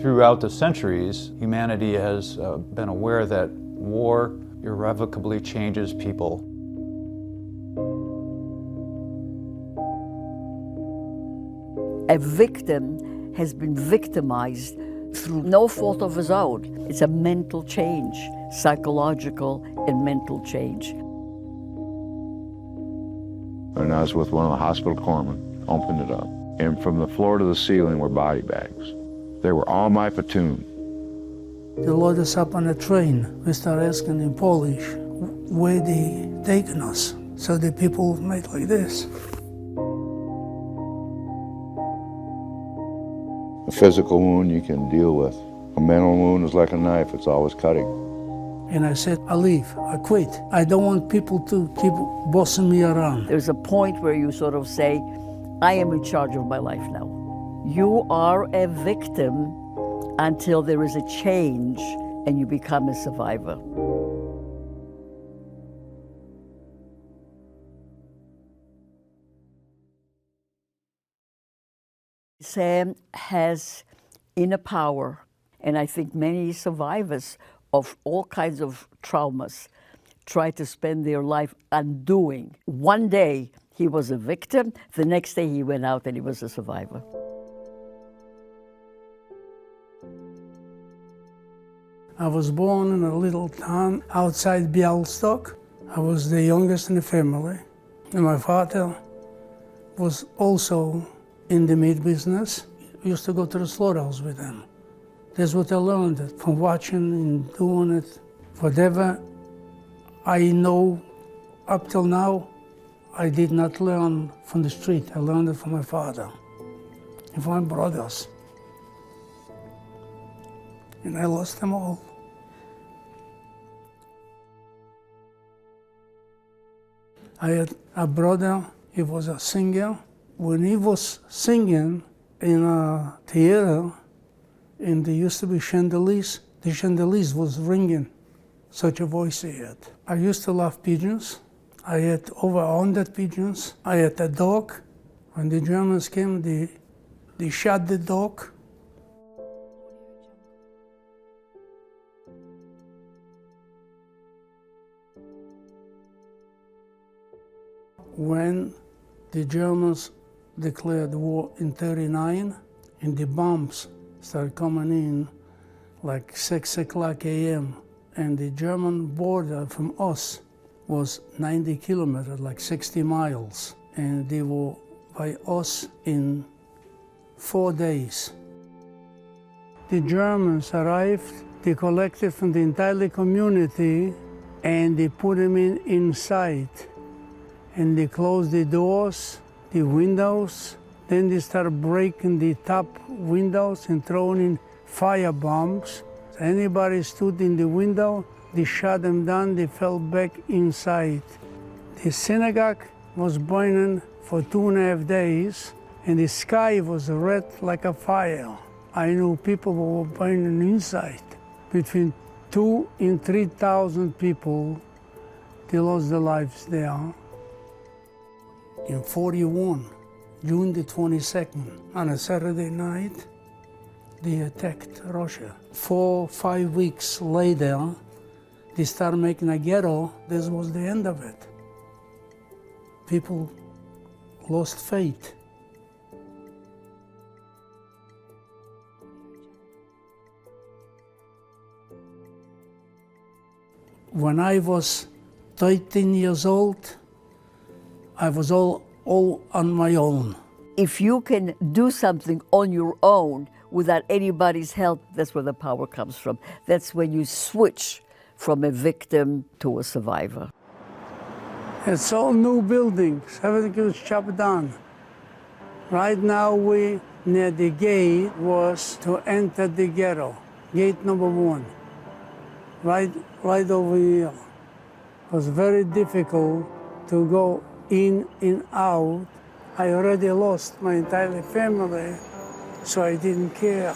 Throughout the centuries, humanity has been aware that war irrevocably changes people. A victim has been victimized through no fault of his own. It's a mental change, psychological and mental change. And I was with one of the hospital corpsmen, opened it up, and from the floor to the ceiling were body bags. They were all my platoon. They load us up on a train. We start asking in Polish where they taking us. So the people made like this. A physical wound you can deal with. A mental wound is like a knife, it's always cutting. And I said, I leave, I quit. I don't want people to keep bossing me around. There's a point where you sort of say, I am in charge of my life now. You are a victim until there is a change and you become a survivor. Sam has inner power, and I think many survivors of all kinds of traumas try to spend their life undoing. One day he was a victim, the next day he went out and he was a survivor. I was born in a little town outside Białystok. I was the youngest in the family, and my father was also in the meat business. I used to go to the slaughterhouse with him. That's what I learned from watching and doing it. Whatever I know up till now, I did not learn from the street. I learned it from my father and from my brothers. And I lost them all. I had a brother, he was a singer. When he was singing in a theater, and there used to be chandeliers, the chandeliers was ringing, such a voice he had. I used to love pigeons. I had over 100 pigeons. I had a dog. When the Germans came, they shot the dog. When the Germans declared war in '39, and the bombs started coming in like 6 o'clock a.m., and the German border from us was 90 kilometers, like 60 miles, and they were by us in 4 days. The Germans arrived, they collected from the entire community, and they put them inside. And they closed the doors, the windows. Then they started breaking the top windows and throwing in fire bombs. Anybody stood in the window, they shot them down, they fell back inside. The synagogue was burning for 2.5 days, and the sky was red like a fire. I knew people were burning inside. Between 2,000 and 3,000 people, they lost their lives there. In '41, June the 22nd, on a Saturday night, they attacked Russia. 4 or 5 weeks later, they started making a ghetto. This was the end of it. People lost faith. When I was 13 years old, I was all on my own. If you can do something on your own without anybody's help, that's where the power comes from. That's when you switch from a victim to a survivor. It's all new buildings. Everything was chopped down. Right now, we near the gate was to enter the ghetto, gate number 1, right over here. It was very difficult to go in and out. I already lost my entire family, so I didn't care.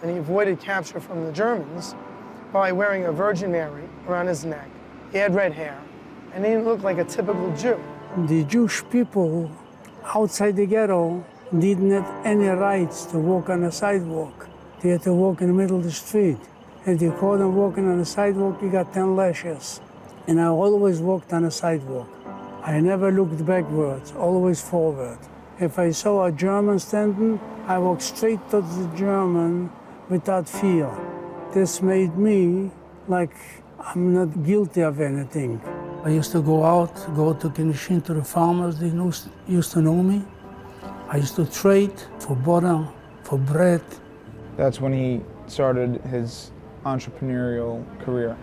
And he avoided capture from the Germans by wearing a Virgin Mary around his neck. He had red hair, and he didn't look like a typical Jew. The Jewish people outside the ghetto didn't have any rights to walk on the sidewalk. They had to walk in the middle of the street. If you caught them walking on the sidewalk, you got 10 lashes. And I always walked on the sidewalk. I never looked backwards, always forward. If I saw a German standing, I walked straight towards the German without fear. This made me like I'm not guilty of anything. I used to go out, go to Kinishin to the farmers, they used to know me. I used to trade for butter, for bread. That's when he started his entrepreneurial career.